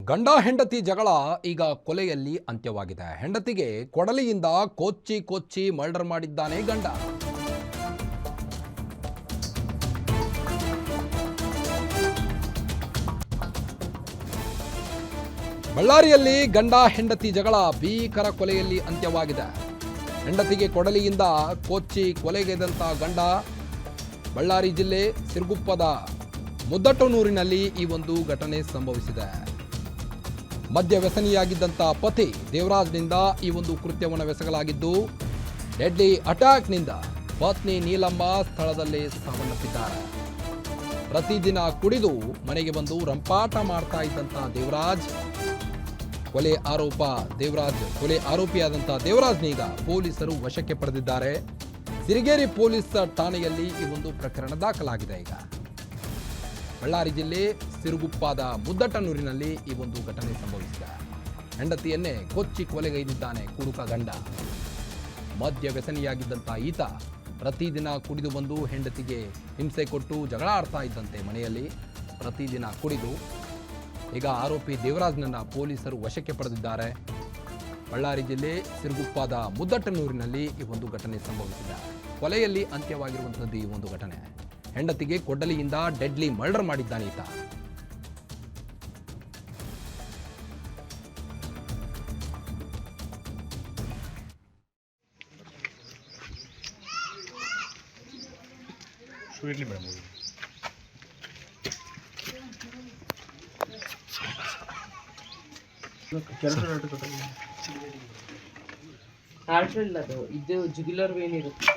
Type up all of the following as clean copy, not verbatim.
ಗಂಡ ಹೆಂಡತಿ ಜಗಳ ಈಗ ಕೊಲೆಯಲ್ಲಿ ಅಂತ್ಯವಾಗಿದೆ. ಹೆಂಡತಿಗೆ ಕೊಡಲಿಯಿಂದ ಕೊಚ್ಚಿ ಮರ್ಡರ್ ಮಾಡಿದ್ದಾನೆ ಗಂಡ. ಬಳ್ಳಾರಿಯಲ್ಲಿ ಗಂಡ ಹೆಂಡತಿ ಜಗಳ ಭೀಕರ ಕೊಲೆಯಲ್ಲಿ ಅಂತ್ಯವಾಗಿದೆ. ಹೆಂಡತಿಗೆ ಕೊಡಲಿಯಿಂದ ಕೊಚ್ಚಿ ಕೊಲೆಗೈದಂತ ಗಂಡ ಬಳ್ಳಾರಿ ಜಿಲ್ಲೆ ಸಿರುಗುಪ್ಪದ ಮುದ್ದಟ್ಟನೂರಿನಲ್ಲಿ ಈ ಒಂದು ಘಟನೆ ಸಂಭವಿಸಿದೆ. ಮದ್ಯ ವ್ಯಸನಿಯಾಗಿದ್ದಂಥ ಪತಿ ದೇವರಾಜ್ನಿಂದ ಈ ಒಂದು ಕೃತ್ಯವನ್ನು ಬೆಸಗಲಾಗಿದ್ದು, ಡೆಡ್ಲಿ ಅಟ್ಯಾಕ್ನಿಂದ ಪತ್ನಿ ನೀಲಮ್ಮ ಸ್ಥಳದಲ್ಲೇ ಸಾವನ್ನಪ್ಪಿದ್ದಾರೆ. ಪ್ರತಿದಿನ ಕುಡಿದು ಮನೆಗೆ ಬಂದು ರಂಪಾಟ ಮಾಡ್ತಾ ಇದ್ದಂಥ ಕೊಲೆ ಆರೋಪಿಯಾದಂಥ ದೇವರಾಜ್ನೀಗ ಪೊಲೀಸರು ವಶಕ್ಕೆ ಪಡೆದಿದ್ದಾರೆ. ಸಿರಿಗೇರಿ ಪೊಲೀಸ್ ಠಾಣೆಯಲ್ಲಿ ಈ ಒಂದು ಪ್ರಕರಣ ದಾಖಲಾಗಿದೆ. ಈಗ ಬಳ್ಳಾರಿ ಜಿಲ್ಲೆ ಸಿರುಗುಪ್ಪದ ಮುದ್ದಟ್ಟನೂರಿನಲ್ಲಿ ಈ ಒಂದು ಘಟನೆ ಸಂಭವಿಸಿದೆ. ಹೆಂಡತಿಯನ್ನೇ ಕೊಚ್ಚಿ ಕೊಲೆಗೈದಿದ್ದಾನೆ ಕುಡುಕ ಗಂಡ. ಮದ್ಯ ವ್ಯಸನಿಯಾಗಿದ್ದಂಥ ಈತ ಪ್ರತಿದಿನ ಕುಡಿದು ಬಂದು ಹೆಂಡತಿಗೆ ಹಿಂಸೆ ಕೊಟ್ಟು ಜಗಳ ಆಡ್ತಾ ಇದ್ದಂತೆ ಮನೆಯಲ್ಲಿ. ಪ್ರತಿದಿನ ಕುಡಿದು ಈಗ ಆರೋಪಿ ದೇವರಾಜ್ನನ್ನ ಪೊಲೀಸರು ವಶಕ್ಕೆ ಪಡೆದಿದ್ದಾರೆ. ಬಳ್ಳಾರಿ ಜಿಲ್ಲೆ ಸಿರುಗುಪ್ಪದ ಮುದ್ದಟ್ಟನೂರಿನಲ್ಲಿ ಈ ಒಂದು ಘಟನೆ ಸಂಭವಿಸಿದೆ. ಕೊಲೆಯಲ್ಲಿ ಅಂತ್ಯವಾಗಿರುವಂಥದ್ದು ಈ ಒಂದು ಘಟನೆ. ಹೆಂಡತಿಗೆ ಕೊಡಲಿಯಿಂದ ಡೆಡ್ಲಿ ಮರ್ಡರ್ ಮಾಡಿದ್ದಾನೆ ಈತ. ಇದು ಜುಗುಲರ್ ವೇನ್ ಇರುತ್ತೆ.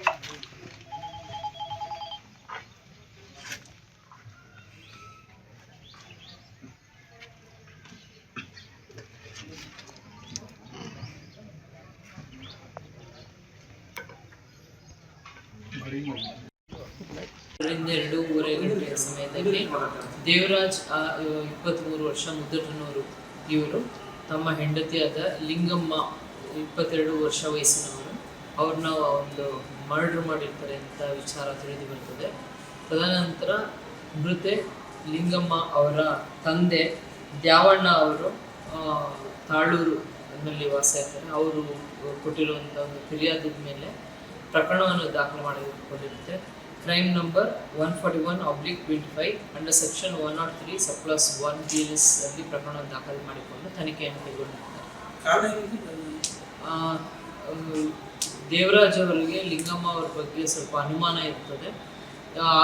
ಎರಡೂವರೆ ಗಂಟೆಯ ಸಮಯದಲ್ಲಿ ದೇವರಾಜ್ 23 ವರ್ಷ ಮುದ್ದಟ್ಟನೂರು ಇವರು ತಮ್ಮ ಹೆಂಡತಿಯಾದ ಲಿಂಗಮ್ಮ 22 ವರ್ಷ ವಯಸ್ಸಿನವರು ಅವ್ರನ್ನ ಒಂದು ಮರ್ಡರ್ ಮಾಡಿರ್ತಾರೆ ಅಂತ ವಿಚಾರ ತಿಳಿದು ಬರ್ತದೆ. ತದನಂತರ ಮೃತೆ ಲಿಂಗಮ್ಮ ಅವರ ತಂದೆ ದ್ಯಾವಣ್ಣ ಅವರು ತಾಳೂರು ನಲ್ಲಿ ವಾಸ ಇರ್ತಾರೆ. ಅವರು ಕೊಟ್ಟಿರುವಂಥ ಒಂದು ಫಿರ್ಯಾದದ ಮೇಲೆ ಪ್ರಕರಣವನ್ನು ದಾಖಲು ಮಾಡಿಕೊಂಡಿರುತ್ತೆ. ಕ್ರೈಮ್ ನಂಬರ್ 141/25 ಅಂಡರ್ ಸೆಕ್ಷನ್ 103 ಸಬ್+1 BNS ಅಲ್ಲಿ ಪ್ರಕರಣವನ್ನು ದಾಖಲು ಮಾಡಿಕೊಂಡು ತನಿಖೆಯನ್ನು ಕೈಗೊಂಡಿದ್ದಾರೆ. ದೇವರಾಜ್ ಅವರಿಗೆ ಲಿಂಗಮ್ಮ ಅವ್ರ ಬಗ್ಗೆ ಸ್ವಲ್ಪ ಅನುಮಾನ ಇರ್ತದೆ.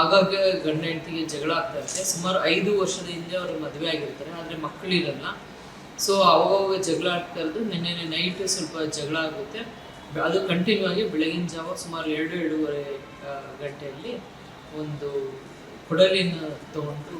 ಆಗಾಗ ಗಂಡ ಹೆಂಡತಿಗೆ ಜಗಳ ಆಗ್ತಾ ಇರುತ್ತೆ. ಸುಮಾರು 5 ವರ್ಷದ ಹಿಂದೆ ಅವರು ಮದುವೆ ಆಗಿರ್ತಾರೆ, ಆದರೆ ಮಕ್ಕಳಿರಲ್ಲ. ಸೊ ಅವಾಗ ಜಗಳ ಆಗ್ತಾ ಇರೋದು. ನಿನ್ನೆ ನೈಟ್ ಸ್ವಲ್ಪ ಜಗಳ ಆಗುತ್ತೆ. ಅದು ಕಂಟಿನ್ಯೂ ಆಗಿ ಬೆಳಗಿನ ಜಾವ ಸುಮಾರು 2-2:30 ಗಂಟೆಯಲ್ಲಿ ಒಂದು ಕೊಡಲಿನ ತಗೊಂಡು